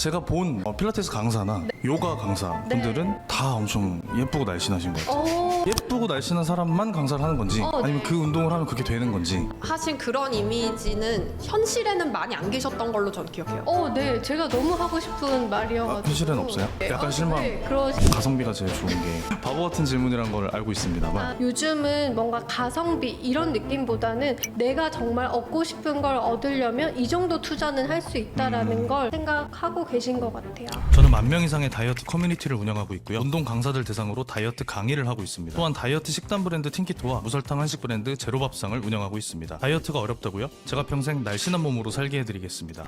제가 본 필라테스 강사나 요가 강사 분들은 다 엄청 예쁘고 날씬하신 것 같아요. 예쁘고 날씬한 사람만 강사를 하는 건지 아니면 그 운동을 하면 그게 되는 건지. 하신 그런 이미지는 현실에는 많이 안 계셨던 걸로 전 기억해요. 네. 제가 너무 하고 싶은 말이어가지고. 현실은 없어요? 약간 실망. 네, 가성비가 제일 좋은 게 바보 같은 질문이란 걸 알고 있습니다만 요즘은 뭔가 가성비 이런 느낌보다는 내가 정말 얻고 싶은 걸 얻으려면 이 정도 투자는 할 수 있다라는 걸 생각하고 계신 것 같아요. 저는 10,000명 이상의 다이어트 커뮤니티를 운영하고 있고요. 운동 강사들 대상으로 다이어트 강의를 하고 있습니다. 또한 다이어트 식단 브랜드 틴키토와 무설탕 한식 브랜드 제로밥상을 운영하고 있습니다. 다이어트가 어렵다고요? 제가 평생 날씬한 몸으로 살게 해드리겠습니다.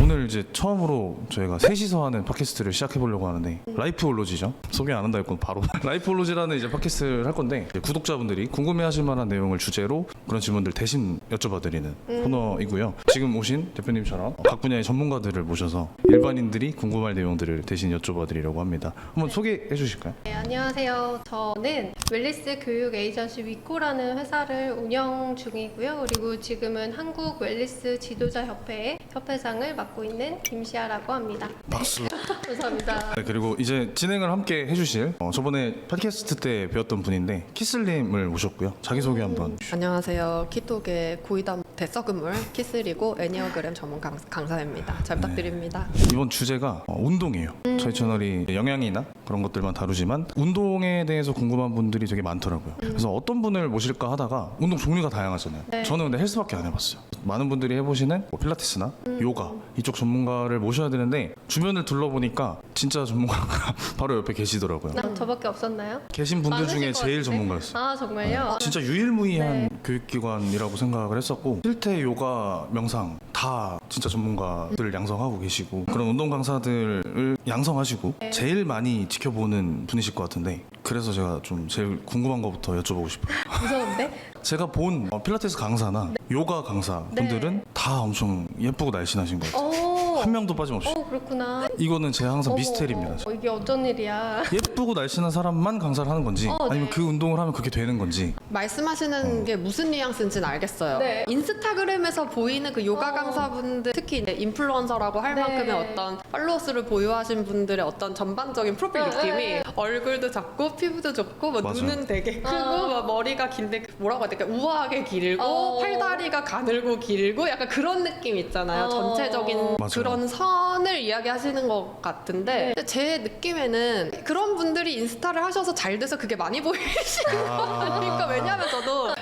오늘 이제 처음으로 저희가 셋이서 하는 팟캐스트를 시작해보려고 하는데 라이프 올로지죠. 소개 안 한다 했고 바로 라이프 올로지라는 이제 팟캐스트를 할 건데 이제 구독자분들이 궁금해하실 만한 내용을 주제로 그런 질문들 대신 여쭤봐드리는 코너이고요. 지금 오신 대표님처럼 각 분야의 전문가들을 모셔서 일반인들이 궁금할 내용들을 대신 여쭤봐드리려고 합니다. 한번 소개해 주실까요? 네, 안녕하세요. 저는 웰니스 교육 에이전시 위코라는 회사를 운영 중이고요. 그리고 지금은 한국 웰니스 지도자 협회의 협회장을 맡고 있는 김시아라고 합니다. 박수. 감사합니다. 네, 그리고 이제 진행을 함께 해주실 저번에 팟캐스트 때 배웠던 분인데 키슬님을 모셨고요. 자기소개 한번. 안녕하세요. 키톡의 고이담 대서금물 키슬이고 애니어그램 전문 강사입니다. 잘 부탁드립니다. 이번 주제가 운동이에요. 저희 채널이 영양이나 그런 것들만 다루지만 운동에 대해서 궁금한 분들이 되게 많더라고요. 그래서 어떤 분을 모실까 하다가 운동 종류가 다양하잖아요. 네. 저는 근데 헬스밖에 안 해봤어요. 많은 분들이 해보시는 필라테스나 요가 이쪽 전문가를 모셔야 되는데 주변을 둘러보니까 진짜 전문가가 바로 옆에 계시더라고요. 저밖에 없었나요? 계신 분들 많으실 중에 것 제일 같은데? 전문가였어요. 아, 정말요? 진짜 유일무이한 네. 교육기관이라고 생각을 했었고 필태, 요가, 명상 다 진짜 전문가들을 양성하고 계시고 그런 운동 강사들을 양성하시고 제일 많이 지켜보는 분이실 것 같은데 그래서 제가 좀 제일 궁금한 것부터 여쭤보고 싶어요. 무서운데? 제가 본 필라테스 강사나 요가 강사 분들은 다 엄청 예쁘고 날씬하신 것 같아요. 한 명도 빠짐없이. 그렇구나. 이거는 제 항상 어머, 미스테리입니다. 이게 어쩐 일이야. 예쁘고 날씬한 사람만 강사를 하는 건지 아니면 네. 그 운동을 하면 그게 되는 건지. 말씀하시는 게 무슨 뉘앙스인지는 알겠어요. 네. 인스타그램에서 보이는 그 요가 강사분들 특히 이제 인플루언서라고 할 네. 만큼의 어떤 팔로워스를 보유하신 분들의 어떤 전반적인 프로필 느낌이 네. 얼굴도 작고 피부도 좋고 뭐 맞아요. 눈은 되게 크고 막 머리가 긴데 뭐라고 해야 될까 우아하게 길고 팔다리가 가늘고 길고 약간 그런 느낌 있잖아요. 전체적인 맞아요. 그런 선을 이야기하시는 것 같은데 근데 제 느낌에는 그런 분들이 인스타를 하셔서 잘 돼서 그게 많이 보이시는 거 아닐까. 왜냐하면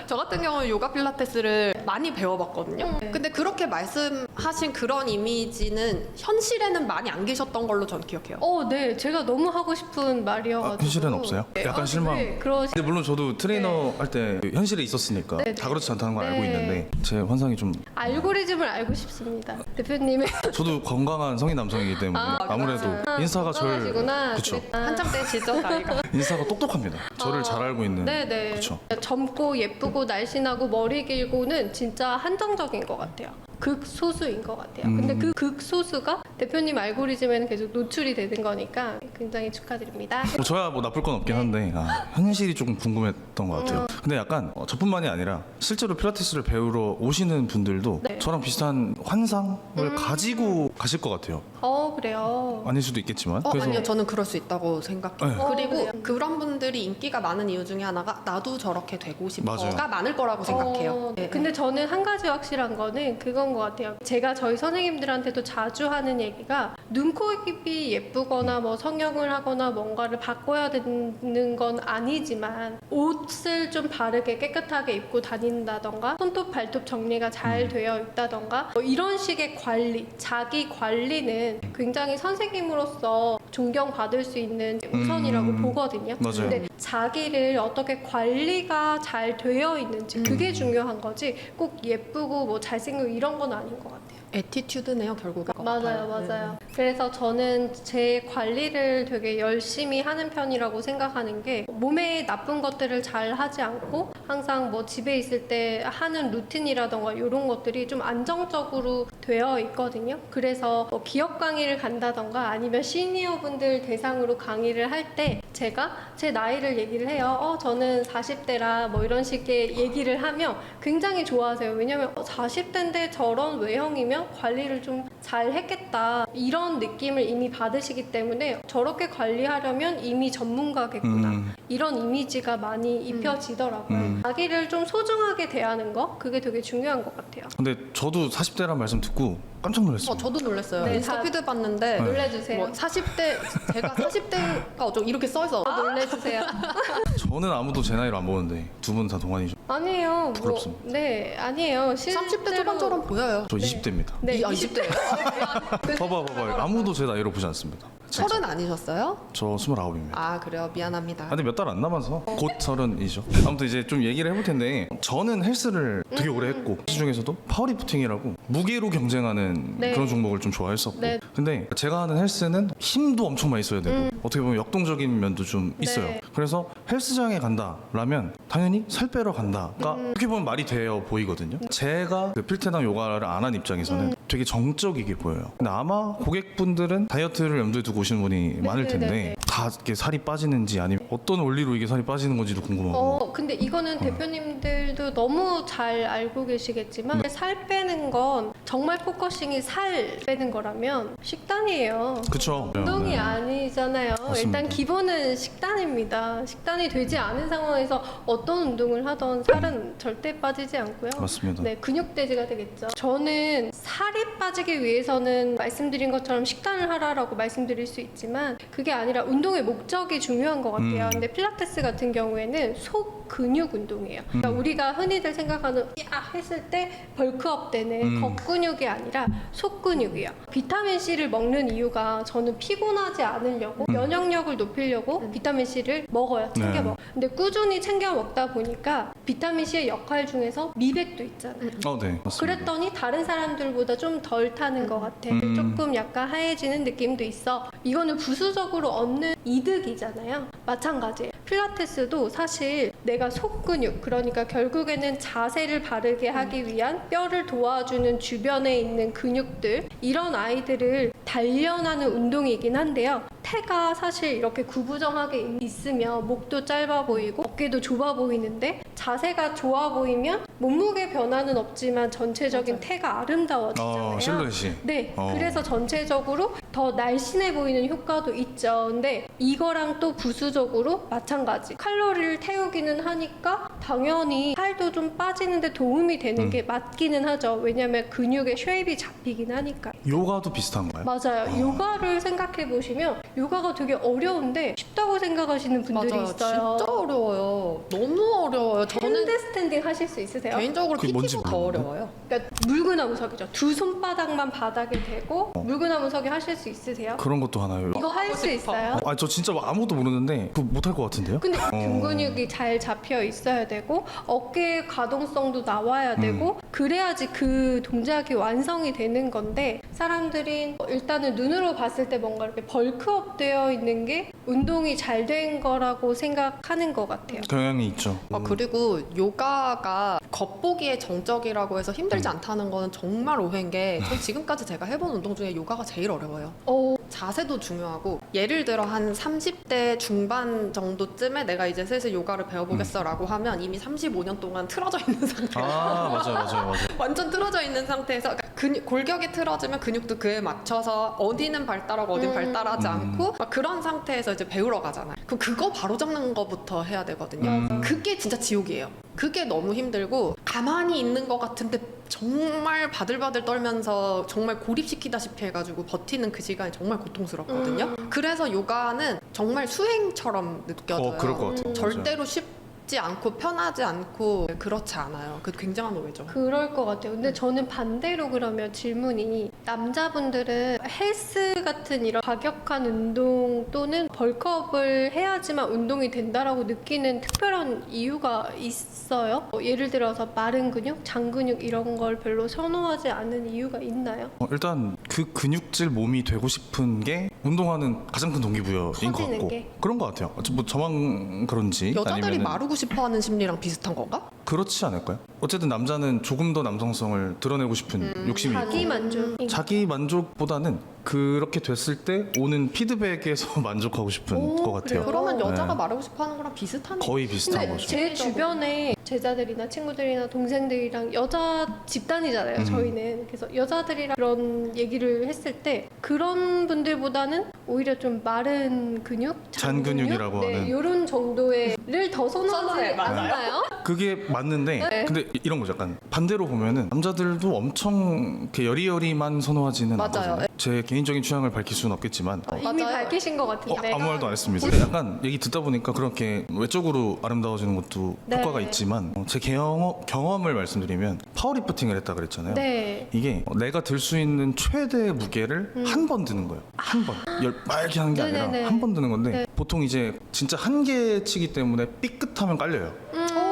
저 같은 경우는 요가 필라테스를 많이 배워봤거든요. 근데 그렇게 말씀하신 그런 이미지는 현실에는 많이 안 계셨던 걸로 전 기억해요. 네. 제가 너무 하고 싶은 말이어가지고. 현실은 없어요? 약간 실망. 네, 그러시. 근데 물론 저도 트레이너 할 때 현실에 있었으니까 네, 네. 다 그렇지 않다는 걸 알고 네. 있는데 제 환상이 좀 알고리즘을 알고 싶습니다. 대표님의. 저도 건강한 성인 남성이기 때문에 아무래도 인스타가 절 건강하시구나. 그쵸. 한참 때 지적 나이가. 인스타가 똑똑합니다. 저를 잘 알고 있는. 네네. 그쵸. 젊고 예쁘고 날씬하고 머리 길고는 진짜 한정적인 것 같아요. 극소수인 것 같아요. 근데 그 극소수가 대표님 알고리즘에는 계속 노출이 되는 거니까 굉장히 축하드립니다. 저야 뭐 나쁠 건 없긴 한데 현실이 조금 궁금했던 것 같아요. 근데 약간 저뿐만이 아니라 실제로 필라테스를 배우러 오시는 분들도 네. 저랑 비슷한 환상을 가지고 가실 것 같아요. 그래요. 아닐 수도 있겠지만. 아니요, 저는 그럴 수 있다고 생각해요. 네. 그리고 그래요? 그런 분들이 인기가 많은 이유 중에 하나가 나도 저렇게 되고 싶어가 맞아요. 많을 거라고 생각해요. 네. 근데 저는 한 가지 확실한 거는 그건 것 같아요. 제가 저희 선생님들한테도 자주 하는 얘기가 눈, 코, 입이 예쁘거나 뭐 성형을 하거나 뭔가를 바꿔야 되는 건 아니지만 옷을 좀 바르게 깨끗하게 입고 다닌다던가 손톱, 발톱 정리가 잘 되어 있다던가 뭐 이런 식의 관리, 자기 관리는 굉장히 선생님으로서 존경받을 수 있는 우선이라고 보거든요. 맞아요. 근데 자기를 어떻게 관리가 잘 되어 있는지 그게 중요한 거지 꼭 예쁘고 뭐 잘생기고 이런 건 아닌 것 같아요. 애티튜드네요, 결국에. 맞아요, 맞아요. 그래서 저는 제 관리를 되게 열심히 하는 편이라고 생각하는 게 몸에 나쁜 것들을 잘 하지 않고 항상 뭐 집에 있을 때 하는 루틴이라던가 이런 것들이 좀 안정적으로 되어 있거든요. 그래서 뭐 기업 강의를 간다던가 아니면 시니어분들 대상으로 강의를 할 때 제가 제 나이를 얘기를 해요. 저는 40대라 뭐 이런 식의 얘기를 하면 굉장히 좋아하세요. 왜냐면 40대인데 저런 외형이면 관리를 좀 잘 했겠다. 이런 느낌을 이미 받으시기 때문에 저렇게 관리하려면 이미 전문가겠구나. 이런 이미지가 많이 입혀지더라고요. 자기를 좀 소중하게 대하는 거 그게 되게 중요한 것 같아요. 근데 저도 40대란 말씀 듣고 깜짝 놀랐어요. 저도 놀랐어요. 네, 인스타 다- 피드 봤는데 놀래주세요. 뭐 40대 제가 40대가 어쩌고 이렇게 써 있어. 놀래주세요. 저는 아무도 제 나이로 안 보는데 두 분 다 동안이죠. 아니에요. 부럽습니다. 네, 아니에요. 30대 초반처럼 보여요. 저 20대입니다. 네, 20대예요? 봐봐. 아무도 제 나이로 보지 않습니다. 진짜. 30 아니셨어요? 저 29입니다. 아 그래요. 미안합니다. 근데 몇 달 안 남아서 곧 30이죠. 아무튼 이제 좀 얘기를 해볼 텐데 저는 헬스를 되게 오래 했고 그 중에서도 파워리프팅이라고 무게로 경쟁하는 네. 그런 종목을 좀 좋아했었고 네. 근데 제가 하는 헬스는 힘도 엄청 많이 써야 되고 어떻게 보면 역동적인 면도 좀 있어요. 네. 그래서 헬스장에 간다라면 당연히 살 빼러 간다가 어떻게 보면 말이 되어 보이거든요. 제가 그 필테나 요가를 안 한 입장에서는 되게 정적이게 보여요. 근데 아마 고객분들은 다이어트를 염두에 두고 오시는 분이 많을 텐데 네네네. 다 이렇게 살이 빠지는지 아니면 어떤 원리로 이게 살이 빠지는 건지도 궁금하고. 근데 이거는 대표님들도 너무 잘 알고 계시겠지만 네. 살 빼는 건 정말 포커싱이 살 빼는 거라면 식단이에요. 그쵸. 운동이 네. 아니잖아요. 맞습니다. 일단 기본은 식단입니다. 식단이 되지 않은 상황에서 어떤 운동을 하던 살은 절대 빠지지 않고요. 맞습니다. 네, 근육돼지가 되겠죠. 저는 살이 빠지기 위해서는 말씀드린 것처럼 식단을 하라라고 말씀드릴 수 있지만 그게 아니라 운동의 목적이 중요한 것 같아요. 근데 필라테스 같은 경우에는 속 근육 운동이에요. 그러니까 우리가 흔히들 생각하는 야 했을 때 벌크업 되는 겉근육이 아니라 속 근육이에요. 비타민 C를 먹는 이유가 저는 피곤하지 않으려고 면역력을 높이려고 비타민 C를 먹어요. 챙겨 네. 먹어. 근데 꾸준히 챙겨 먹다 보니까 비타민 C의 역할 중에서 미백도 있잖아요. 네, 맞습니다. 그랬더니 다른 사람들보다 좀 덜 타는 것 같아. 조금 약간 하얘지는 느낌도 있어. 이거는 부수적으로 얻는 이득이잖아요. 마찬가지예요. 필라테스도 사실 내가 속근육, 그러니까 결국에는 자세를 바르게 하기 위한 뼈를 도와주는 주변에 있는 근육들, 이런 아이들을 단련하는 운동이긴 한데요. 태가 사실 이렇게 구부정하게 있으면 목도 짧아 보이고 어깨도 좁아 보이는데 자세가 좋아 보이면 몸무게 변화는 없지만 전체적인 태가 아름다워지잖아요. 실루엣이. 네, 그래서 전체적으로 더 날씬해 보이는 효과도 있죠. 근데 이거랑 또 부수적으로 마찬가지. 칼로리를 태우기는 하니까 당연히 살도 좀 빠지는데 도움이 되는 게 맞기는 하죠. 왜냐면 근육의 쉐입이 잡히긴 하니까. 요가도 비슷한가요? 맞아요. 요가를 생각해 보시면 요가가 되게 어려운데 쉽다고 생각하시는 분들이 맞아요. 있어요. 진짜 어려워요. 너무 어려워요. 저는 핸드스탠딩 하실 수 있으세요? 개인적으로 그게 뭔지 PT보다 더 모르는데? 어려워요. 그러니까 물구나무석이죠. 두 손바닥만 바닥에 대고 물구나무석이 하실 수 있으세요? 그런 것도 하나요? 이거 할 수 있어요? 저 진짜 아무것도 모르는데 그거 못할 것 같은데요? 근데 등 근육이 잘 잡혀 있어야 되고 어깨 가동성도 나와야 되고 그래야지 그 동작이 완성이 되는 건데 사람들이 일단은 눈으로 봤을 때 뭔가 이렇게 벌크업 되어 있는 게 운동이 잘 된 거라고 생각하는 것 같아요. 경향이 있죠. 그리고 요가가 겉보기에 정적이라고 해서 힘들지 않다는 거는 정말 오해인 게 전 지금까지 제가 해본 운동 중에 요가가 제일 어려워요. 자세도 중요하고 예를 들어 한 30대 중반 정도쯤에 내가 이제 슬슬 요가를 배워보겠어라고 하면 이미 35년 동안 틀어져 있는 상태. 맞아요. 완전 틀어져 있는 상태에서 그러니까 골격이 틀어지면 근육도 그에 맞춰서 어디는 발달하고 어디는 발달하지 않고 막 그런 상태에서 이제 배우러 가잖아요. 그럼 그거 바로 잡는 거부터 해야 되거든요. 그게 진짜 지옥이에요. 그게 너무 힘들고 가만히 있는 것 같은데 정말 바들바들 떨면서 정말 고립시키다시피 해가지고 버티는 그 시간이 정말 고통스럽거든요. 그래서 요가는 정말 수행처럼 느껴져요. 그럴 것 같아요. 절대로 쉽지 않고 편하지 않고 그렇지 않아요. 그 굉장한 오해죠. 그럴 것 같아요. 근데 저는 반대로 그러면 질문이 남자분들은 헬스 같은 이런 과격한 운동 또는 벌크업을 해야지만 운동이 된다라고 느끼는 특별한 이유가 있어요? 예를 들어서 마른 근육, 장근육 이런 걸 별로 선호하지 않는 이유가 있나요? 일단 그 근육질 몸이 되고 싶은 게 운동하는 가장 큰 동기부여인 것 커지는 같고 게? 그런 것 같아요. 뭐 저만 그런지 여자들이 아니면은 마르고 싶어하는 심리랑 비슷한 건가? 그렇지 않을까요? 어쨌든 남자는 조금 더 남성성을 드러내고 싶은 욕심이 있고 자기 만족. 자기 만족보다는 그렇게 됐을 때 오는 피드백에서 만족하고 싶은 오, 것 같아요. 그래요? 그러면 여자가 네. 말하고 싶어하는 거랑 비슷한 거의 비슷한 근데 거죠. 제 주변에 제자들이나 친구들이나 동생들이랑 여자 집단이잖아요. 저희는 그래서 여자들이랑 그런 얘기를 했을 때 그런 분들보다는 오히려 좀 마른 근육, 잔 근육이라고 하는. 이런 정도의를 더 선호하지 선호해, 맞아요. 않나요? 그게 맞는데 네. 근데 이런 거죠. 약간 반대로 보면은 남자들도 엄청 이렇게 여리여리만 선호하지는 맞아요. 않거든요. 제 개인적인 취향을 밝힐 수는 없겠지만 이미 맞아요. 밝히신 것 같은데. 아무 말도 안 했습니다. 근데 약간 얘기 듣다 보니까 그렇게 외적으로 아름다워지는 것도 네. 효과가 있지만 제 경험을 말씀드리면 파워리프팅을 했다 그랬잖아요. 네. 이게 내가 들 수 있는 최대 무게를 한 번 드는 거예요. 한 번. 말게 하는 게 아니라 네네네. 한 번 드는 건데 네. 보통 이제 진짜 한 개 치기 때문에 삐끗하면 깔려요.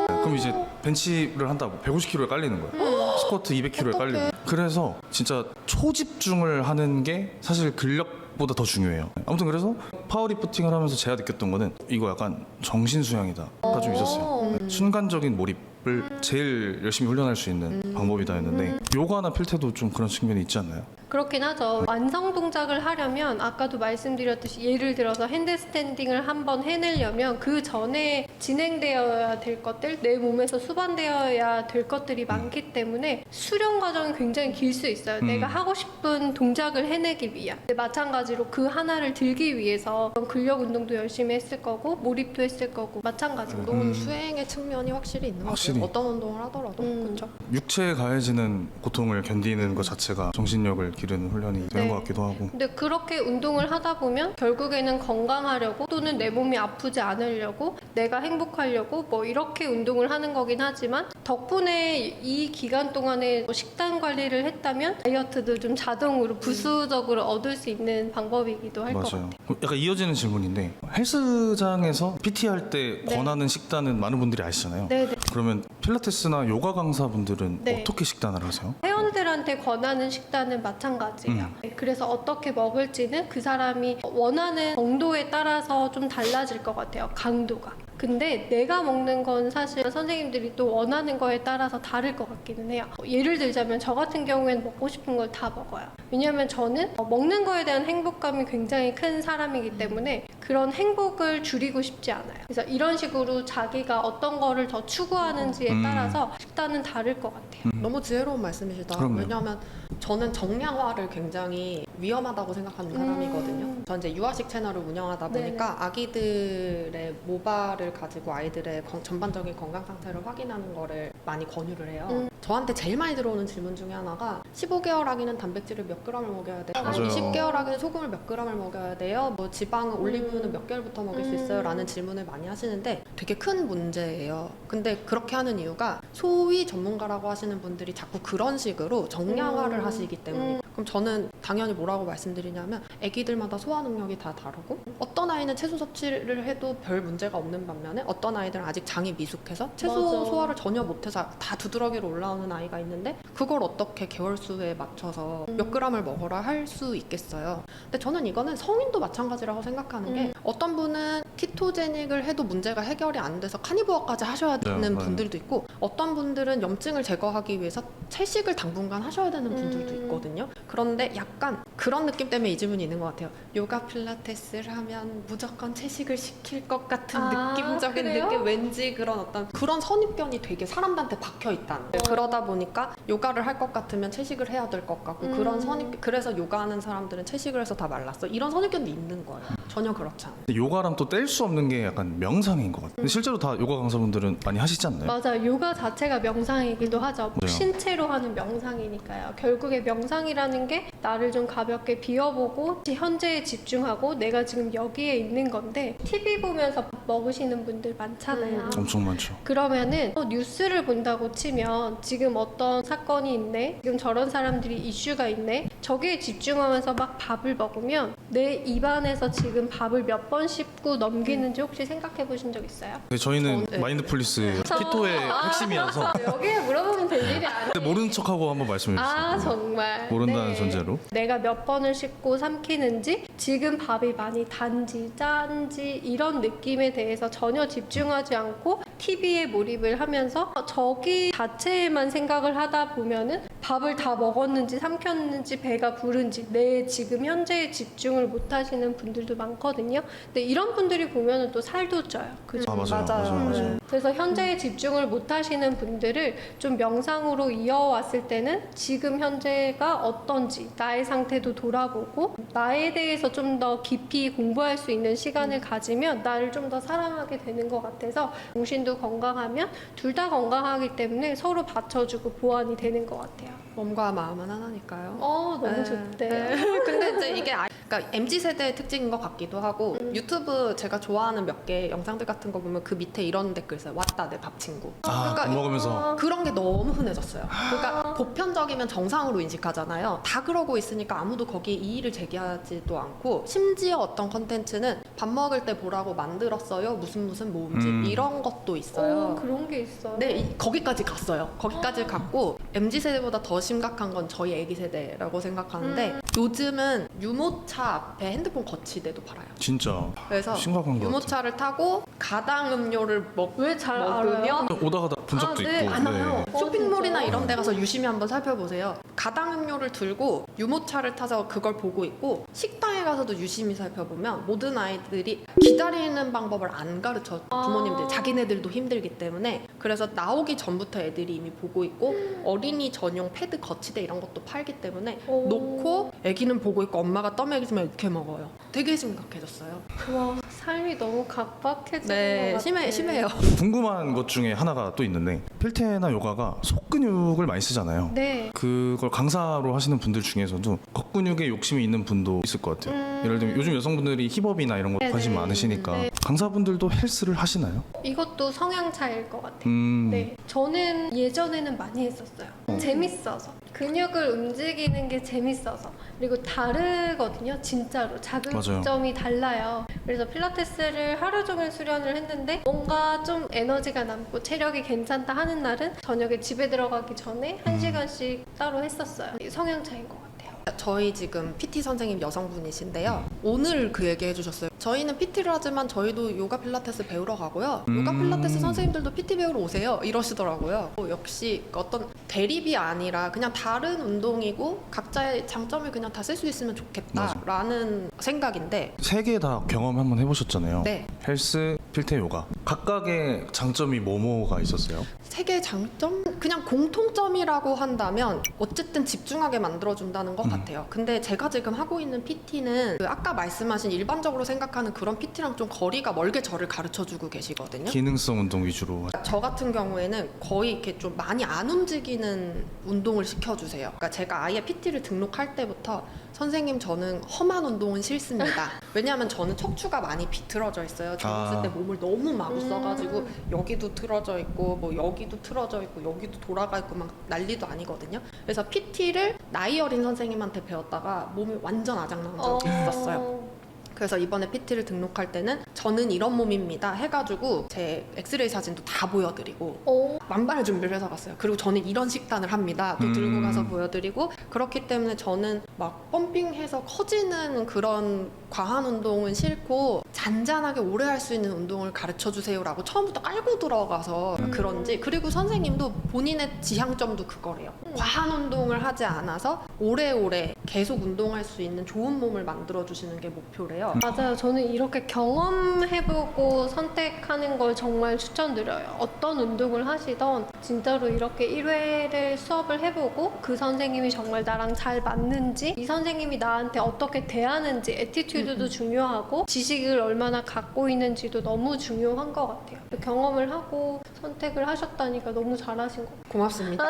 그럼 이제 벤치를 한다 150kg에 깔리는 거예요. 스쿼트 200kg에 깔리고. 그래서 진짜 초집중을 하는 게 사실 근력보다 더 중요해요. 아무튼 그래서 파워리프팅을 하면서 제가 느꼈던 거는 이거 약간 정신 수양이다가 좀 있었어요. 순간적인 몰입을 제일 열심히 훈련할 수 있는 방법이다 했는데 요가나 필테도 좀 그런 측면이 있지 않나요? 그렇긴 하죠. 완성 동작을 하려면 아까도 말씀드렸듯이 예를 들어서 핸드스탠딩을 한번 해내려면 그 전에 진행되어야 될 것들, 내 몸에서 수반되어야 될 것들이 많기 때문에 수련 과정이 굉장히 길 수 있어요. 내가 하고 싶은 동작을 해내기 위한. 근데 마찬가지로 그 하나를 들기 위해서 근력 운동도 열심히 했을 거고 몰입도 했을 거고 마찬가지로. 운동은 수행의 측면이 확실히 있는 것 확실히. 같아요. 어떤 운동을 하더라도 그렇죠. 육체에 가해지는 고통을 견디는 것 자체가 정신력을 기르는 훈련이 되는 네. 것 같기도 하고. 근데 그렇게 운동을 하다 보면 결국에는 건강하려고 또는 내 몸이 아프지 않으려고 내가 행복하려고 뭐 이렇게 운동을 하는 거긴 하지만 덕분에 이 기간 동안에 뭐 식단 관리를 했다면 다이어트도 좀 자동으로 부수적으로 얻을 수 있는 방법이기도 할 것 같아요. 맞아요. 약간 이어지는 질문인데 헬스장에서 PT 할 때 네. 권하는 식단은 많은 분들이 아시잖아요. 네네. 그러면 필라테스나 요가 강사분들은 네. 어떻게 식단을 하세요? 회원들한테 권하는 식단은 마찬가지예요. 그래서 어떻게 먹을지는 그 사람이 원하는 정도에 따라서 좀 달라질 것 같아요. 강도가. 근데 내가 먹는 건 사실 선생님들이 또 원하는 거에 따라서 다를 것 같기는 해요. 예를 들자면 저 같은 경우에는 먹고 싶은 걸 다 먹어요. 왜냐하면 저는 먹는 거에 대한 행복감이 굉장히 큰 사람이기 때문에 그런 행복을 줄이고 싶지 않아요. 그래서 이런 식으로 자기가 어떤 거를 더 추구하는지에 따라서 식단은 다를 것 같아요. 너무 지혜로운 말씀이시다. 그럼요. 왜냐하면 저는 정량화를 굉장히 위험하다고 생각하는 사람이거든요. 저 이제 유아식 채널을 운영하다 보니까 아기들의 모발을 가지고 아이들의 전반적인 건강 상태를 확인하는 거를 많이 권유를 해요. 저한테 제일 많이 들어오는 질문 중에 하나가 15개월 아기는 단백질을 몇 g을 먹여야 돼요? 맞아요. 20개월 아기는 소금을 몇 g을 먹여야 돼요? 뭐 지방은 올리브유는 몇 개월부터 먹일 수 있어요? 라는 질문을 많이 하시는데 되게 큰 문제예요. 근데 그렇게 하는 이유가 소위 전문가라고 하시는 분들이 자꾸 그런 식으로 정량화를 하시기 때문에 그럼 저는 당연히 뭐라고 말씀드리냐면 아기들마다 소화 능력이 다 다르고 어떤 아이는 채소 섭취를 해도 별 문제가 없는 반면에 어떤 아이들은 아직 장이 미숙해서 채소 맞아. 소화를 전혀 못해서 다 두드러기로 올라오는 아이가 있는데 그걸 어떻게 개월수에 맞춰서 몇 g을 먹어라 할 수 있겠어요. 근데 저는 이거는 성인도 마찬가지라고 생각하는 게 어떤 분은 키토제닉을 해도 문제가 해결이 안 돼서 카니부어까지 하셔야 되는 맞아요. 분들도 있고 어떤 분들은 염증을 제거하기 위해서 채식을 당분간 하셔야 되는 분들도 있거든요. 그런데 약간 그런 느낌 때문에 이 질문이 있는 것 같아요. 요가 필라테스를 하면 무조건 채식을 시킬 것 같은 느낌적인 그래요? 느낌, 왠지 그런 어떤 그런 선입견이 되게 사람들한테 박혀 있다는. 그러다 보니까 요가를 할 것 같으면 채식을 해야 될 것 같고 그런 선입 그래서 요가하는 사람들은 채식을 해서 다 말랐어. 이런 선입견도 있는 거예요. 전혀 그렇지 않아요. 근데 요가랑 또 뗄 수 없는 게 약간 명상인 것 같아요. 근데 실제로 다 요가 강사분들은 많이 하시지 않나요? 맞아. 요가 자체가 명상이기도 하죠. 맞아요. 신체로 하는 명상이니까요. 결국에 명상이라는 게 나를 좀 가볍게 비워보고 현재에 집중하고 내가 지금 여기에 있는 건데 TV 보면서 밥 먹으시는 분들 많잖아요. 엄청 많죠. 그러면은 뉴스를 본다고 치면 지금 어떤 사건이 있네, 지금 저런 사람들이 이슈가 있네, 저기에 집중하면서 막 밥을 먹으면 내 입안에서 지금 밥을 몇 번 씹고 넘기는지 혹시 생각해 보신 적 있어요? 근데 저희는 네. 마인드풀리스 키토의 핵심이어서 여기에 물어보면 될 일이 아니에요. 근데 모르는 척하고 한번 말씀해 주세요. 아 정말 모른다는 전제로. 내가 몇 번을 씹고 삼키는지 지금 밥이 많이 단지 짠지 이런 느낌에 대해서 전혀 집중하지 않고 TV에 몰입을 하면서 저기 자체에만 생각을 하다 보면은 밥을 다 먹었는지 삼켰는지 배가 부른지 내 지금 현재에 집중을 못 하시는 분들도 많거든요. 근데 이런 분들이 보면은 또 살도 쪄요. 그죠? 아 맞아요. 그래서 현재에 집중을 못 하시는 분들을 좀 명상으로 이어왔을 때는 지금 현재가 어떤지 나의 상태도 돌아보고 나에 대해서 좀 더 깊이 공부할 수 있는 시간을 가지면 나를 좀 더 사랑하게 되는 것 같아서 정신도 건강하면 둘 다 건강하기 때문에 서로 받쳐주고 보완이 되는 것 같아요. 몸과 마음은 하나니까요. 너무 네. 좋대요. 근데 이제 이게 그러니까 MZ 세대의 특징인 것 같기도 하고 유튜브 제가 좋아하는 몇 개 영상들 같은 거 보면 그 밑에 이런 댓글 있어요. 왔다 내 밥 친구. 아, 밥 먹으면서 그런 게 너무 흔해졌어요. 그러니까 보편적이면 정상으로 인식하잖아요. 다 그러고 있으니까 아무도 거기에 이의를 제기하지도 않고 심지어 어떤 컨텐츠는 밥 먹을 때 보라고 만들었어요. 무슨 모음집 이런 것도 있어요. 그런 게 있어요. 네, 거기까지 갔어요. 거기까지 갔고 MZ 세대보다 더 심각한 건 저희 애기 세대라고 생각하는데 요즘은 유모차 앞에 핸드폰 거치대도 팔아요. 진짜 그래서 심각한 것 같아요. 유모차를 타고 가당 음료를 왜 잘 먹으면 알아요? 오다가 본 적도 네, 있고. 많아요. 네. 쇼핑몰이나 진짜? 이런 데 가서 유심히 한번 살펴보세요. 가당 음료를 들고 유모차를 타서 그걸 보고 있고 식당에 가서도 유심히 살펴보면 모든 아이들이 기다리는 방법을 안 가르쳐 부모님들 자기네들도 힘들기 때문에 그래서 나오기 전부터 애들이 이미 보고 있고 어린이 전용 패드 거치대 이런 것도 팔기 때문에 놓고 애기는 보고 있고 엄마가 떠먹이면 이렇게 먹어요. 되게 심각해졌어요. 와 삶이 너무 각박해지는 네, 것 같아. 심해요. 궁금한 것 중에 하나가 또 있는데 필테나 요가가 속 근육을 많이 쓰잖아요. 네. 그걸 강사로 하시는 분들 중에서도 겉근육에 욕심이 있는 분도 있을 것 같아요. 예를 들면 요즘 여성분들이 힙업이나 이런 거 네네. 관심 많으시니까 네. 강사분들도 헬스를 하시나요? 이것도 성향 차이일 것 같아요. 음. 네, 저는 예전에는 많이 했었어요. 재밌어서 근육을 움직이는 게 재밌어서 그리고 다르거든요. 진짜로 자극점이 달라요. 그래서 필라테스를 하루 종일 수련을 했는데 뭔가 좀 에너지가 남고 체력이 괜찮다 하는 날은 저녁에 집에 들어가기 전에 1시간씩 따로 했었어요. 성향 차이인 것 같아요. 저희 지금 PT 선생님 여성분이신데요. 오늘 그 얘기 해주셨어요. 저희는 PT를 하지만 저희도 요가 필라테스 배우러 가고요. 요가 필라테스 선생님들도 PT 배우러 오세요. 이러시더라고요. 역시 어떤 대립이 아니라 그냥 다른 운동이고 각자의 장점을 그냥 다 쓸 수 있으면 좋겠다라는 생각인데 세 개 다 경험 한번 해보셨잖아요. 네. 헬스, 필테, 요가 각각의 장점이 뭐가 있었어요? 세 개의 장점? 그냥 공통점이라고 한다면 어쨌든 집중하게 만들어준다는 것 같아요. 근데 제가 지금 하고 있는 PT는 그 아까 말씀하신 일반적으로 생각하는 그런 PT랑 좀 거리가 멀게 저를 가르쳐주고 계시거든요. 기능성 운동 위주로. 저 같은 경우에는 거의 이렇게 좀 많이 안 움직이는 운동을 시켜주세요. 그러니까 제가 아예 PT를 등록할 때부터 선생님 저는 험한 운동은 싫습니다. 왜냐하면 저는 척추가 많이 비틀어져 있어요. 젊었을 때 몸을 너무 마구 써가지고 여기도 틀어져 있고 뭐 여기도 틀어져 있고 여기도 돌아가 있고 막 난리도 아니거든요. 그래서 PT를 나이 어린 선생님한테 배웠다가 몸이 완전 아작난 적이 있었어요. 그래서 이번에 PT를 등록할 때는 저는 이런 몸입니다 해가지고 제 엑스레이 사진도 다 보여드리고 만반의 준비를 해서 갔어요. 그리고 저는 이런 식단을 합니다. 또 들고 가서 보여드리고 그렇기 때문에 저는 막 펌핑해서 커지는 그런 과한 운동은 싫고 잔잔하게 오래 할 수 있는 운동을 가르쳐주세요라고 처음부터 깔고 들어가서 그런지 그리고 선생님도 본인의 지향점도 그거래요. 과한 운동을 하지 않아서 오래오래 계속 운동할 수 있는 좋은 몸을 만들어주시는 게 목표래요. 맞아요. 저는 이렇게 경험해보고 선택하는 걸 정말 추천드려요. 어떤 운동을 하시던 진짜로 이렇게 1회를 수업을 해보고 그 선생님이 정말 나랑 잘 맞는지 이 선생님이 나한테 어떻게 대하는지 애티튜드도 중요하고 지식을 얼마나 갖고 있는지도 너무 중요한 것 같아요. 경험을 하고 선택을 하셨다니까 너무 잘하신 것 같아요. 고맙습니다.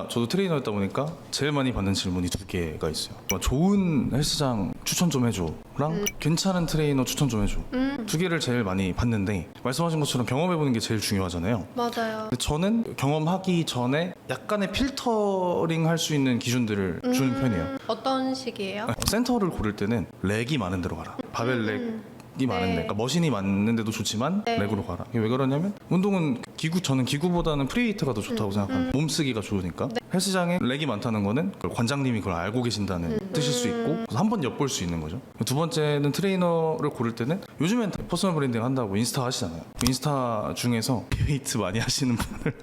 저도 트레이너였다 보니까 제일 많이 받는 질문이 두 개가 있어요. 좋은 헬스장 추천 좀 해줘랑 괜찮은 트레이너 추천 좀 해줘. 두 개를 제일 많이 받는데 말씀하신 것처럼 경험해보는 게 제일 중요하잖아요. 맞아요. 근데 저는 경험하기 전에 약간의 필터링 할 수 있는 기준들을 주는 편이에요. 어떤 식이에요? 센터를 고를 때는 렉이 많은 데로 가라. 바벨 렉이 많은데, 그러니까 머신이 많은데도 좋지만 네. 렉으로 가라. 이게 왜 그러냐면 운동은 저는 기구보다는 프리웨이트가 더 좋다고 생각합니다. 몸쓰기가 좋으니까. 헬스장에 렉이 많다는 거는 그걸 관장님이 그걸 알고 계신다는 뜻일 수 있고 한번 엿볼 수 있는 거죠. 두 번째는 트레이너를 고를 때는 요즘엔 퍼스널 브랜딩 한다고 인스타 하시잖아요. 인스타 중에서 프리웨이트 많이 하시는 분을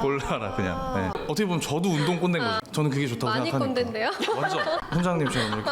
골라라 그냥. 네. 어떻게 보면 저도 운동 꼰대인 거죠. 저는 그게 좋다고 많이 생각하니까. 꼰대인데요? 완전 훈장님처럼 이렇게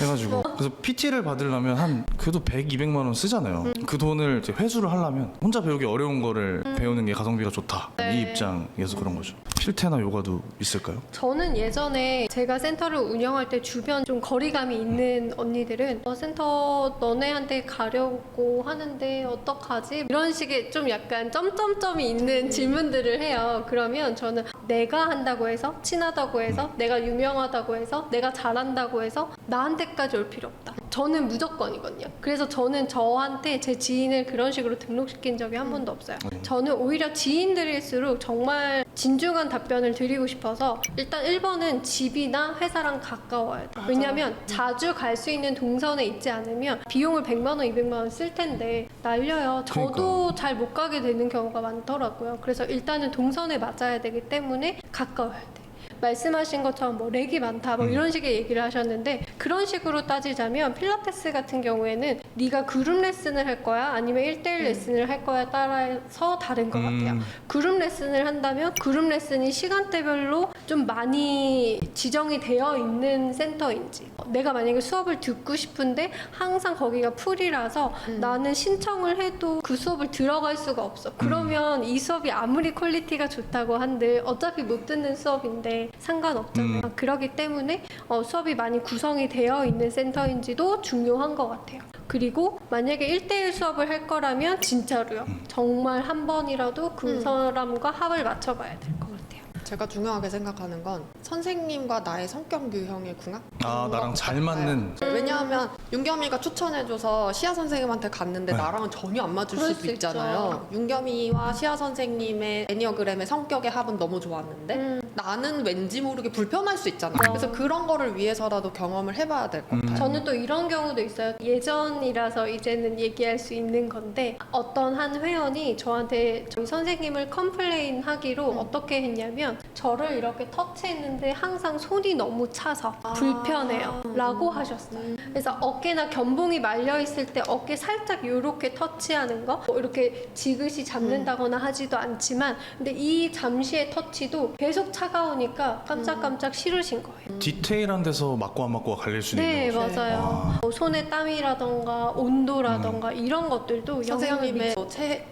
해가지고 그래서 PT를 받으려면 한 그래도 100, 200만 원 쓰잖아요. 그 돈을 이제 회수를 하려면 혼자 배우기 어려운 거를 배우는 게 가성비가 좋다. 이 입장이어서 그런 거죠. 필테나 요가도 있을까요? 저는 예전에 제가 센터를 운영할 때 주변 좀 거리감이 있는 언니들은 센터 너네한테 가려고 하는데 어떡하지? 이런 식의 좀 약간 점점점이 있는 질문들을 해요. 그러면 저는 내가 한다고 해서 친하다고 해서 내가 유명하다고 해서 내가 잘한다고 해서 나한테까지 올 필요 없다. 저는 무조건이거든요. 그래서 저는 저한테 제 지인을 그런 식으로 등록시킨 적이 한 번도 없어요. 저는 오히려 지인들일수록 정말 진중한 답변을 드리고 싶어서 일단 1번은 집이나 회사랑 가까워야 돼요. 왜냐면 자주 갈 수 있는 동선에 있지 않으면 비용을 100만 원, 200만 원 쓸 텐데 날려요. 저도 잘 못 가게 되는 경우가 많더라고요. 그래서 일단은 동선에 맞아야 되기 때문에 가까워야 돼요. 말씀하신 것처럼 뭐 렉이 많다 뭐 이런 식의 얘기를 하셨는데 그런 식으로 따지자면 필라테스 같은 경우에는 네가 그룹 레슨을 할 거야 아니면 1대1 레슨을 할 거야 따라서 다른 것 같아요. 그룹 레슨을 한다면 그룹 레슨이 시간대별로 좀 많이 지정이 되어 있는 센터인지 내가 만약에 수업을 듣고 싶은데 항상 거기가 풀이라서 나는 신청을 해도 그 수업을 들어갈 수가 없어. 그러면 이 수업이 아무리 퀄리티가 좋다고 한들 어차피 못 듣는 수업인데 상관없잖아요. 그렇기 때문에 수업이 많이 구성이 되어 있는 센터인지도 중요한 것 같아요. 그리고 만약에 1대1 수업을 할 거라면 진짜로요. 정말 한 번이라도 그 사람과 합을 맞춰봐야 될 것 같아요. 제가 중요하게 생각하는 건 선생님과 나의 성격 유형의 궁합? 나랑 잘 맞는. 왜냐하면 윤겸이가 추천해줘서 시아 선생님한테 갔는데 나랑은 전혀 안 맞을 그럴 수도 수 있잖아요. 윤겸이와 시아 선생님의 애니어그램의 성격의 합은 너무 좋았는데 나는 왠지 모르게 불편할 수 있잖아. 그래서 그런 거를 위해서라도 경험을 해봐야 될 것 같아요. 저는 또 이런 경우도 있어요. 예전이라서 이제는 얘기할 수 있는 건데 어떤 한 회원이 저한테 저희 선생님을 컴플레인 하기로 어떻게 했냐면 저를 이렇게 터치했는데 항상 손이 너무 차서 불편해요 라고 하셨어요. 그래서 어깨나 견봉이 말려있을 때 어깨 살짝 이렇게 터치하는 거 뭐 이렇게 지그시 잡는다거나 하지도 않지만 근데 이 잠시의 터치도 계속 차가우니까 깜짝깜짝 싫으신 거예요. 디테일한 데서 맞고 안 맞고가 갈릴 수도 네, 있는 거죠. 맞아요. 뭐 손의 땀이라던가 온도라던가 이런 것들도 선생님의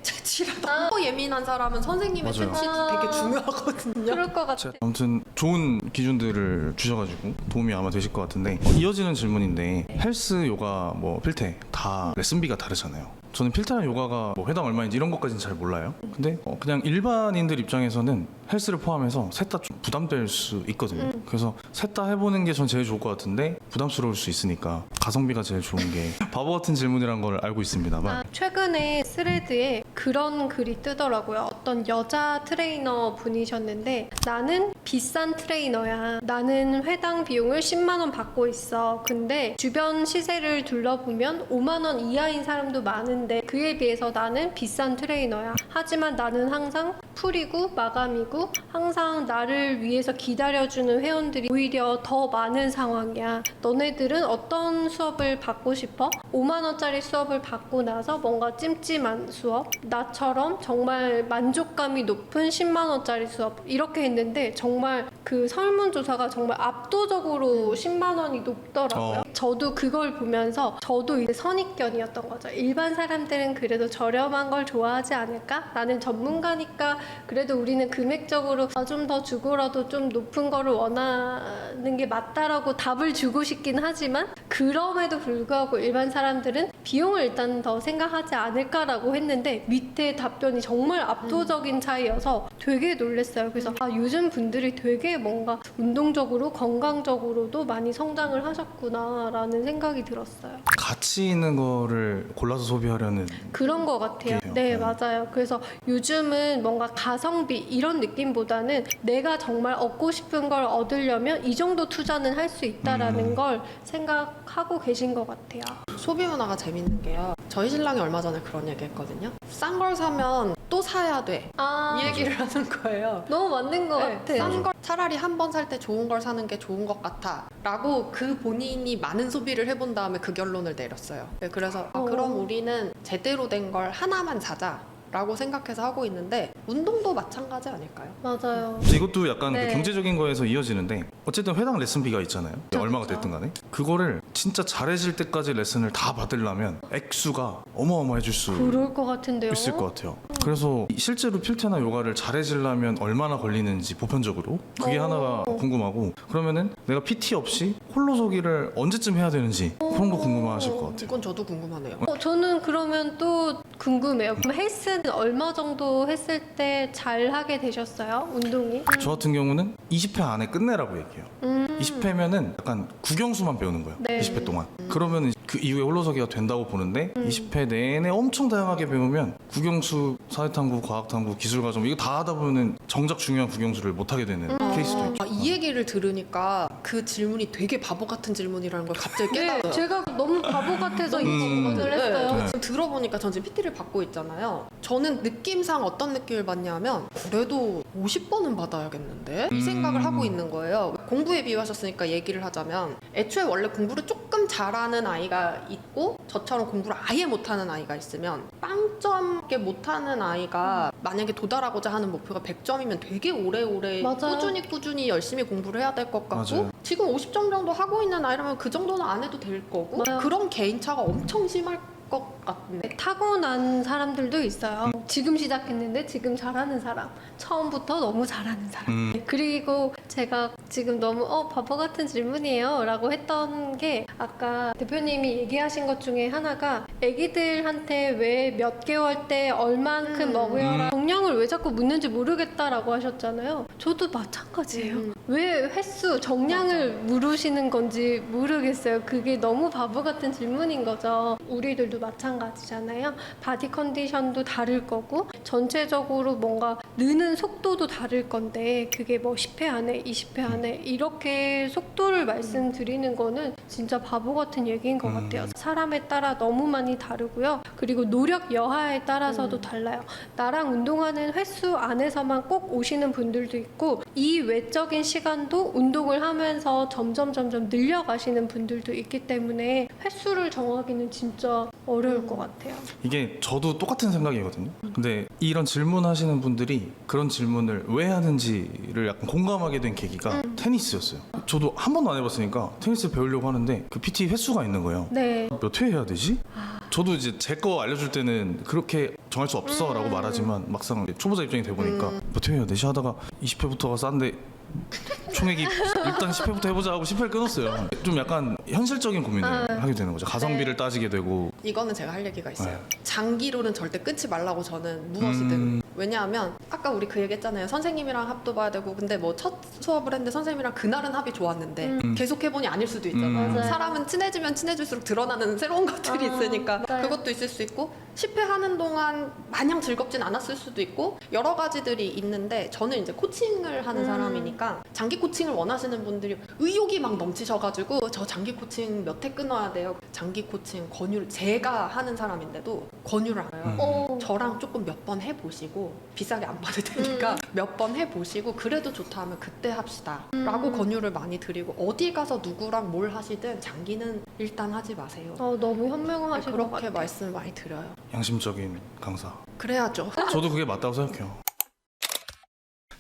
체치라던가 예민한 사람은 선생님의 맞아요. 체치도 되게 중요하거든요. 그럴 것 같아요. 아무튼 좋은 기준들을 주셔가지고 도움이 아마 되실 것 같은데 이어지는 질문인데 헬스, 요가, 뭐 필테 다 레슨비가 다르잖아요. 저는 필테나 요가가 뭐 회당 얼마인지 이런 것까지는 잘 몰라요. 근데 그냥 일반인들 입장에서는 헬스를 포함해서 셋 다 좀 부담될 수 있거든요. 그래서 셋 다 해보는 게 전 제일 좋을 것 같은데 부담스러울 수 있으니까 가성비가 제일 좋은 게 바보 같은 질문이란 걸 알고 있습니다만 최근에 스레드에 그런 글이 뜨더라고요. 어떤 여자 트레이너 분이셨는데 나는 비싼 트레이너야. 나는 회당 비용을 10만 원 받고 있어. 근데 주변 시세를 둘러보면 5만 원 이하인 사람도 많은데 그에 비해서 나는 비싼 트레이너야. 하지만 나는 항상 풀이고 마감이고 항상 나를 위해서 기다려주는 회원들이 오히려 더 많은 상황이야. 너네들은 어떤 수업을 받고 싶어? 5만 원짜리 수업을 받고 나서 뭔가 찜찜한 수업? 나처럼 정말 만족감이 높은 10만 원짜리 수업? 이렇게 했는데 정말 그 설문조사가 정말 압도적으로 10만 원이 높더라고요. 저도 그걸 보면서 저도 이제 선입견이었던 거죠. 일반 사람들은 그래도 저렴한 걸 좋아하지 않을까? 나는 전문가니까 그래도 우리는 금액적으로 좀 더 주고라도 좀 높은 거를 원하는 게 맞다라고 답을 주고 싶긴 하지만 그럼에도 불구하고 일반 사람들은 비용을 일단 더 생각하지 않을까라고 했는데 밑에 답변이 정말 압도적인 차이여서 되게 놀랐어요. 그래서 요즘 분들이 되게 뭔가 운동적으로 건강적으로도 많이 성장을 하셨구나라는 생각이 들었어요. 가치 있는 거를 골라서 소비하려는 그런 것 같아요. 그래요? 네, 네. 맞아요. 그래서 요즘은 뭔가 가성비 이런 느낌보다는 내가 정말 얻고 싶은 걸 얻으려면 이 정도 투자는 할 수 있다라는 걸 생각하고 계신 것 같아요. 소비 문화가 재밌는 게요. 저희 신랑이 얼마 전에 그런 얘기 했거든요. 싼 걸 사면 또 사야 돼. 이 얘기를 하는 거예요. 너무 맞는 것 같아. 싼 걸 차라리 한 번 살 때 좋은 걸 사는 게 좋은 것 같아 라고 그 본인이 많은 소비를 해본 다음에 그 결론을 내렸어요. 네, 그래서 그럼 우리는 제대로 된 걸 하나만 사자 라고 생각해서 하고 있는데 운동도 마찬가지 아닐까요? 맞아요. 이것도 약간 네. 그 경제적인 거에서 이어지는데 어쨌든 회당 레슨비가 있잖아요. 얼마가 됐든 간에 그거를 진짜 잘해질 때까지 레슨을 다 받으려면 액수가 어마어마해질 수 그럴 것 같은데요. 있을 것 같아요. 그래서 실제로 필테나 요가를 잘해지려면 얼마나 걸리는지 보편적으로 그게 하나가 궁금하고, 그러면은 내가 PT 없이 홀로서기를 언제쯤 해야 되는지 그런 거 궁금하실 것 같아요. 이건 저도 궁금하네요. 저는 그러면 또 궁금해요. 그럼 헬스는 얼마 정도 했을 때 잘 하게 되셨어요? 운동이? 저 같은 경우는 20회 안에 끝내라고 얘기해요. 20회면은 약간 국영수만 배우는 거예요. 네. 20회 동안. 그러면 그 이후에 홀로서기가 된다고 보는데 20회 내내 엄청 다양하게 배우면 국영수, 사회탐구, 과학탐구, 기술과정 이거 다 하다 보면은 정작 중요한 국영수를 못 하게 되는 케이스도 있죠. 이 얘기를 들으니까 그 질문이 되게 바보 같은 질문이라는 걸 갑자기 네, 깨달아요. 제가 너무 바보 같아서 이 질문을 했어요. 네. 지금 들어보니까 전 지금 PT를 받고 있잖아요. 저는 느낌상 어떤 느낌을 받냐면 그래도 50번은 받아야겠는데? 이 생각을 하고 있는 거예요. 공부에 비유하셨으니까 얘기를 하자면 애초에 원래 공부를 조금 잘하는 아이가 있고 저처럼 공부를 아예 못하는 아이가 있으면 빵점게 못하는 아이가 만약에 도달하고자 하는 목표가 100점이면 되게 오래오래 맞아요. 꾸준히 열심히 공부를 해야 될 것 같고 맞아요. 지금 50점 정도 하고 있는 아이라면 그 정도는 안 해도 될 거고 맞아요. 그런 개인차가 엄청 심할 것 같은데 타고난 사람들도 있어요. 지금 시작했는데 지금 잘하는 사람, 처음부터 너무 잘하는 사람. 그리고 제가 지금 너무 바보 같은 질문이에요 라고 했던 게 아까 대표님이 얘기하신 것 중에 하나가 애기들한테 왜 몇 개월 때 얼만큼 먹여라 정량을 왜 자꾸 묻는지 모르겠다라고 하셨잖아요. 저도 마찬가지예요. 왜 횟수, 정량을 물으시는 건지 모르겠어요. 그게 너무 바보 같은 질문인 거죠. 우리들도 마찬가지잖아요. 바디 컨디션도 다를 거고 전체적으로 뭔가 느는 속도도 다를 건데 그게 뭐 10회 안에 20회 안에 이렇게 속도를 말씀드리는 거는 진짜 바보 같은 얘기인 것 같아요. 사람에 따라 너무 많이 다르고요. 그리고 노력 여하에 따라서도 달라요. 나랑 운동하는 횟수 안에서만 꼭 오시는 분들도 있고 이 외적인 시간도 운동을 하면서 점점 늘려가시는 분들도 있기 때문에 횟수를 정하기는 진짜 어려울 것 같아요. 이게 저도 똑같은 생각이거든요. 근데 이런 질문하시는 분들이 그런 질문을 왜 하는지를 약간 공감하게 된 계기가 테니스였어요. 저도 한 번도 안 해봤으니까 테니스 배우려고 하는데 그 PT 횟수가 있는 거예요. 네. 몇 회 해야 되지? 저도 이제 제 거 알려줄 때는 그렇게 정할 수 없어 라고 말하지만 막상 초보자 입장이 돼보니까 몇 회 해야 되지 하다가 20회부터가 싼데 총액이 일단 10회부터 해보자 하고 10회를 끊었어요. 좀 약간 현실적인 고민을 하게 되는 거죠. 가성비를 따지게 되고. 이거는 제가 할 얘기가 있어요. 네. 장기로는 절대 끊지 말라고 저는 무엇이든. 왜냐하면 아까 우리 그 얘기 했잖아요. 선생님이랑 합도 봐야 되고 근데 뭐 첫 수업을 했는데 선생님이랑 그날은 합이 좋았는데 계속 해보니 아닐 수도 있잖아요. 맞아요. 사람은 친해지면 친해질수록 드러나는 새로운 것들이 있으니까 맞아요. 그것도 있을 수 있고 10회 하는 동안 마냥 즐겁진 않았을 수도 있고 여러 가지들이 있는데 저는 이제 코칭을 하는 사람이니까 장기 코칭을 원하시는 분들이 의욕이 막 넘치셔가지고 저 장기 코칭 몇 회 끊어야 돼요. 장기 코칭 권유를 제가 하는 사람인데도 권유를 알아요. 저랑 조금 몇 번 해보시고 비싸게 안 받을 테니까 몇 번 해보시고 그래도 좋다 하면 그때 합시다 라고 권유를 많이 드리고 어디 가서 누구랑 뭘 하시든 장기는 일단 하지 마세요. 너무 현명하신 것 그렇게 같아요. 말씀을 많이 드려요. 양심적인 강사. 그래야죠. 저도 그게 맞다고 생각해요.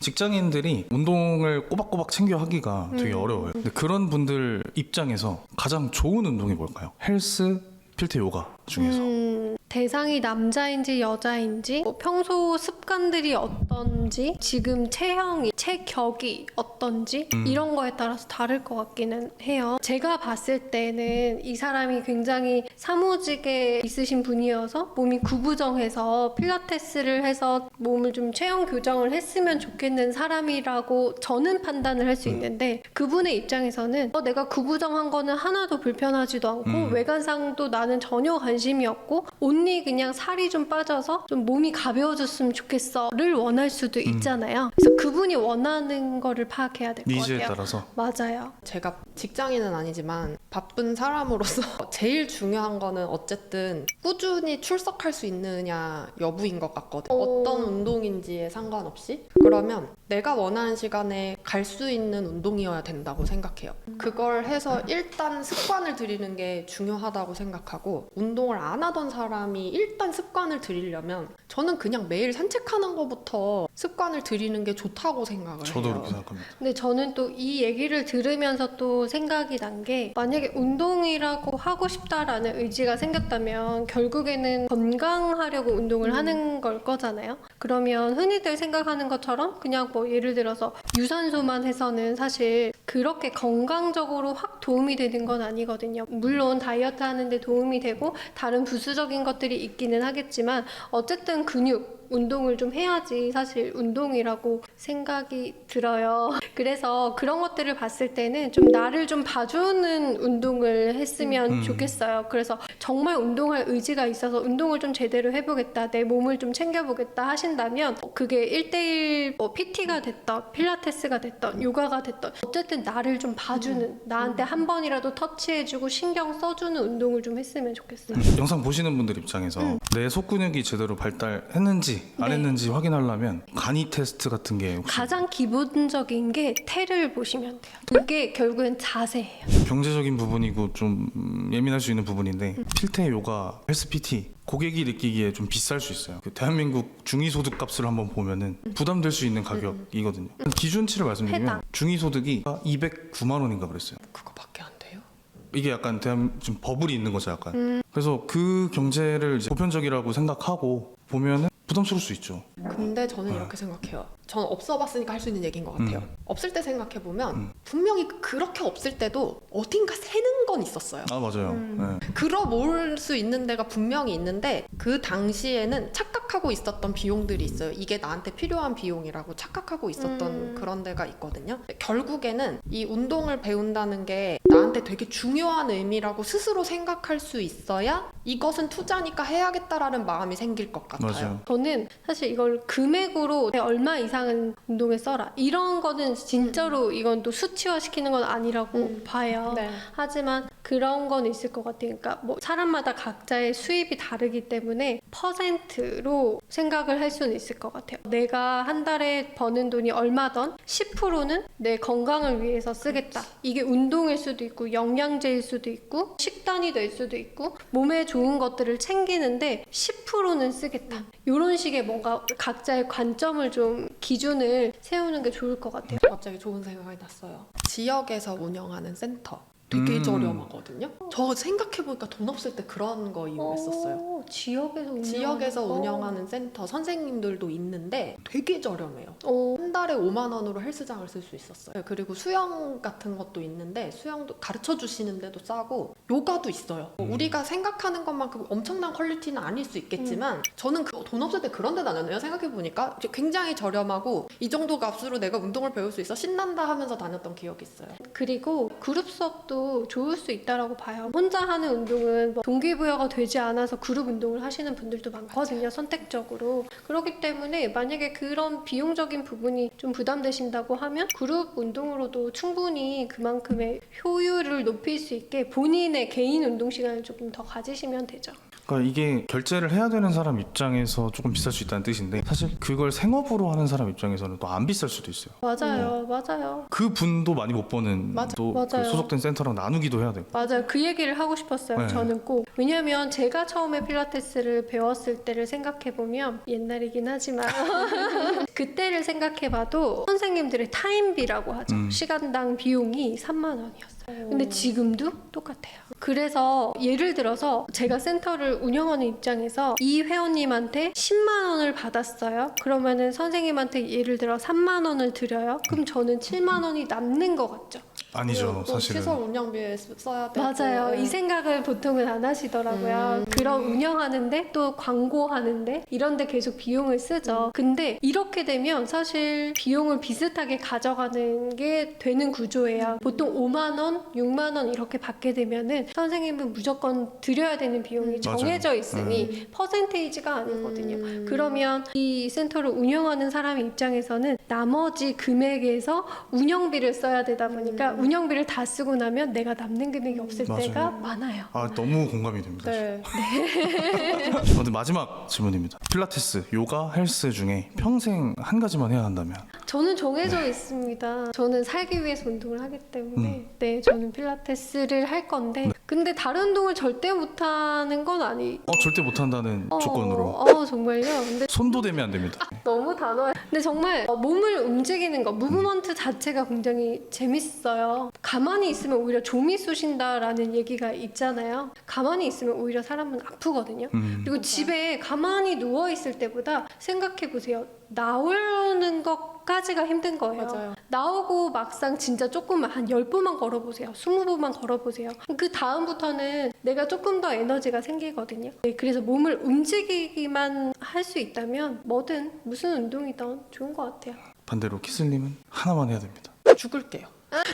직장인들이 운동을 꼬박꼬박 챙겨 하기가 되게 어려워요. 근데 그런 분들 입장에서 가장 좋은 운동이 뭘까요? 헬스, 필테, 요가 중에서. 대상이 남자인지 여자인지 뭐 평소 습관들이 어떤 어떤지, 지금 체형이, 체격이 어떤지 이런 거에 따라서 다를 것 같기는 해요. 제가 봤을 때는 이 사람이 굉장히 사무직에 있으신 분이어서 몸이 구부정해서 필라테스를 해서 몸을 좀 체형 교정을 했으면 좋겠는 사람이라고 저는 판단을 할 수 있는데, 그분의 입장에서는 내가 구부정한 거는 하나도 불편하지도 않고 외관상도 나는 전혀 관심이 없고 온리 그냥 살이 좀 빠져서 좀 몸이 가벼워졌으면 좋겠어를 원할 수도 있잖아요. 그래서 그분이 원하는 거를 파악해야 될 것 같아요. 니즈에 따라서. 맞아요. 제가 직장인은 아니지만 바쁜 사람으로서 제일 중요한 거는 어쨌든 꾸준히 출석할 수 있느냐 여부인 것 같거든요. 어떤 운동인지에 상관없이. 그러면 내가 원하는 시간에 갈 수 있는 운동이어야 된다고 생각해요. 그걸 해서 일단 습관을 들이는 게 중요하다고 생각하고, 운동을 안 하던 사람이 일단 습관을 들이려면 저는 그냥 매일 산책하는 것부터 습관을 들이는 게 좋다고 생각을 저도 해요. 그렇게 생각합니다. 근데 저는 또 이 얘기를 들으면서 또 생각이 난 게, 만약에 운동이라고 하고 싶다라는 의지가 생겼다면 결국에는 건강하려고 운동을 하는 걸 거잖아요. 그러면 흔히들 생각하는 것처럼 그냥 뭐 예를 들어서 유산소만 해서는 사실 그렇게 건강적으로 확 도움이 되는 건 아니거든요. 물론 다이어트 하는데 도움이 되고 다른 부수적인 것들이 있기는 하겠지만 어쨌든 근육 운동을 좀 해야지 사실 운동이라고 생각이 들어요. 그래서 그런 것들을 봤을 때는 좀 나를 좀 봐주는 운동을 했으면 좋겠어요. 그래서 정말 운동할 의지가 있어서 운동을 좀 제대로 해보겠다, 내 몸을 좀 챙겨보겠다 하신다면 그게 1대1 PT가 됐던 필라테스가 됐던 요가가 됐던 어쨌든 나를 좀 봐주는, 나한테 한 번이라도 터치해주고 신경 써주는 운동을 좀 했으면 좋겠어요. 영상 보시는 분들 입장에서 내 속근육이 제대로 발달했는지 안 했는지 확인하려면 간이 테스트 같은 게 혹시 가장 기본적인 게 태를 보시면 돼요. 그게 결국엔 자세예요. 경제적인 부분이고 좀 예민할 수 있는 부분인데, 필테 요가 헬스 PT 고객이 느끼기에 좀 비쌀 수 있어요. 그 대한민국 중위소득 값을 한번 보면은 부담될 수 있는 가격이거든요. 기준치를 말씀드리면 해당. 중위소득이 209만 원인가 그랬어요. 그거밖에 안 돼요? 이게 약간 지금 버블이 있는 거죠, 약간. 그래서 그 경제를 이제 보편적이라고 생각하고 보면은 부담스러울 수 있죠. 근데 저는 이렇게 생각해요. 저는 없어봤으니까 할 수 있는 얘기인 것 같아요. 없을 때 생각해보면 분명히 그렇게 없을 때도 어딘가 새는 건 있었어요. 아 맞아요. 네. 끌어모을 수 있는 데가 분명히 있는데 그 당시에는 착각하고 있었던 비용들이 있어요. 이게 나한테 필요한 비용이라고 착각하고 있었던 그런 데가 있거든요. 결국에는 이 운동을 배운다는 게 나한테 되게 중요한 의미라고 스스로 생각할 수 있어야 이것은 투자니까 해야겠다라는 마음이 생길 것 같아요. 맞아요. 저는 사실 이걸 금액으로 얼마 이상은 운동에 써라 이런 거는 진짜로 이건 또 수치화 시키는 건 아니라고 봐요. 네. 하지만 그런 건 있을 것 같아요. 그러니까 뭐 사람마다 각자의 수입이 다르기 때문에 퍼센트로 생각을 할 수는 있을 것 같아요. 내가 한 달에 버는 돈이 얼마던 10%는 내 건강을 위해서 쓰겠다. 이게 운동일 수도 있고 영양제일 수도 있고 식단이 될 수도 있고 몸에 좋은 것들을 챙기는데 10%는 쓰겠다. 이런 식의 뭔가 각자의 관점을 좀 기준을 세우는 게 좋을 것 같아요. 갑자기 좋은 생각이 났어요. 지역에서 운영하는 센터 되게 저렴하거든요. 저 생각해보니까 돈 없을 때 그런 거 이용했었어요. 지역에서 운영하는 센터 선생님들도 있는데 되게 저렴해요. 한 달에 5만 원으로 헬스장을 쓸 수 있었어요. 그리고 수영 같은 것도 있는데 수영도 가르쳐 주시는 데도 싸고 요가도 있어요. 우리가 생각하는 것만큼 엄청난 퀄리티는 아닐 수 있겠지만 저는 돈 없을 때 그런 데 다녔네요. 생각해보니까 굉장히 저렴하고 이 정도 값으로 내가 운동을 배울 수 있어 신난다 하면서 다녔던 기억이 있어요. 그리고 그룹 수업도 좋을 수 있다라고 봐요. 혼자 하는 운동은 뭐 동기부여가 되지 않아서 그룹 운동을 하시는 분들도 많거든요. 선택적으로. 그렇기 때문에 만약에 그런 비용적인 부분이 좀 부담되신다고 하면 그룹 운동으로도 충분히 그만큼의 효율을 높일 수 있게 본인의 개인 운동 시간을 조금 더 가지시면 되죠. 그러니까 이게 결제를 해야 되는 사람 입장에서 조금 비쌀 수 있다는 뜻인데, 사실 그걸 생업으로 하는 사람 입장에서는 또 안 비쌀 수도 있어요. 맞아요. 그 분도 많이 못 버는 또 그 맞아요. 소속된 센터랑 나누기도 해야 되고. 맞아요. 그 얘기를 하고 싶었어요. 네. 저는 꼭. 왜냐면 제가 처음에 필라테스를 배웠을 때를 생각해보면 옛날이긴 하지만 그때를 생각해봐도 선생님들의 타임비라고 하죠. 시간당 비용이 3만 원이었어요. 근데 지금도 똑같아요. 그래서 예를 들어서 제가 센터를 운영하는 입장에서 이 회원님한테 10만 원을 받았어요. 그러면은 선생님한테 예를 들어 3만 원을 드려요. 그럼 저는 7만 원이 남는 것 같죠. 아니죠, 또 사실은. 시설 운영비에 써야 되고. 맞아요. 네. 이 생각을 보통은 안 하시더라고요. 그런 운영하는데 또 광고하는데 이런 데 계속 비용을 쓰죠. 근데 이렇게 되면 사실 비용을 비슷하게 가져가는 게 되는 구조예요. 보통 5만 원, 6만 원 이렇게 받게 되면은 선생님은 무조건 드려야 되는 비용이 맞아요. 정해져 있으니 퍼센테이지가 아니거든요. 그러면 이 센터를 운영하는 사람 입장에서는 나머지 금액에서 운영비를 써야 되다 보니까 운영비를 다 쓰고 나면 내가 남는 금액이 없을 맞아요. 때가 많아요. 아, 너무 공감이 됩니다. 네. 근데 마지막 질문입니다. 필라테스, 요가, 헬스 중에 평생 한 가지만 해야 한다면? 저는 정해져 있습니다. 저는 살기 위해서 운동을 하기 때문에 네, 저는 필라테스를 할 건데 근데 다른 운동을 절대 못하는 건 아니. 절대 못한다는 조건으로. 정말요? 근데 손도 대면 안 됩니다. 너무 단호해. 근데 정말 몸을 움직이는 거, 무브먼트 자체가 굉장히 재밌어요. 가만히 있으면 오히려 좀이 쑤신다라는 얘기가 있잖아요. 가만히 있으면 오히려 사람은 아프거든요. 그리고 집에 가만히 누워 있을 때보다 생각해 보세요. 나오는 것까지가 힘든 거예요. 맞아요. 나오고 막상 진짜 조금만 한 10분만 걸어보세요. 20분만 걸어보세요. 그 다음부터는 내가 조금 더 에너지가 생기거든요. 네, 그래서 몸을 움직이기만 할 수 있다면 뭐든 무슨 운동이든 좋은 것 같아요. 반대로 키슬님은 하나만 해야 됩니다. 죽을게요.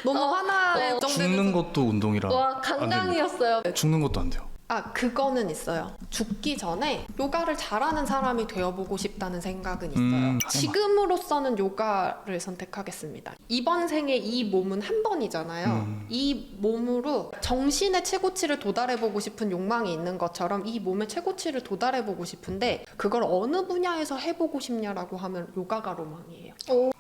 너무 화나에 죽는 것도 운동이라 와, 안 됩니다. 강강이었어요. 죽는 것도 안 돼요. 그거는 있어요. 죽기 전에 요가를 잘하는 사람이 되어보고 싶다는 생각은 있어요. 하나만. 지금으로서는 요가를 선택하겠습니다. 이번 생에 이 몸은 한 번이잖아요. 이 몸으로 정신의 최고치를 도달해보고 싶은 욕망이 있는 것처럼 이 몸의 최고치를 도달해보고 싶은데 그걸 어느 분야에서 해보고 싶냐라고 하면 요가가 로망이에요.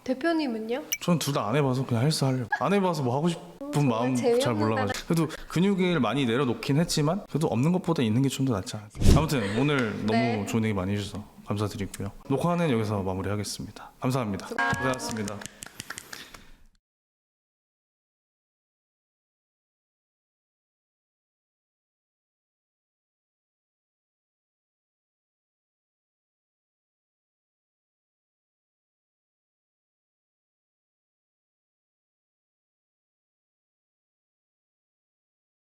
대표님은요? 저는 둘 다 안 해봐서 그냥 헬스 하려고. 안 해봐서 뭐 하고 싶은 마음 잘 재미없는 몰라가지고. 그래도 근육을 많이 내려놓긴 했지만 그래도 없는 것보다 있는 게 좀 더 낫지 않을까. 아무튼 오늘 너무 네. 좋은 얘기 많이 해주셔서 감사드리고요. 녹화는 여기서 마무리하겠습니다. 감사합니다. 고생하셨습니다.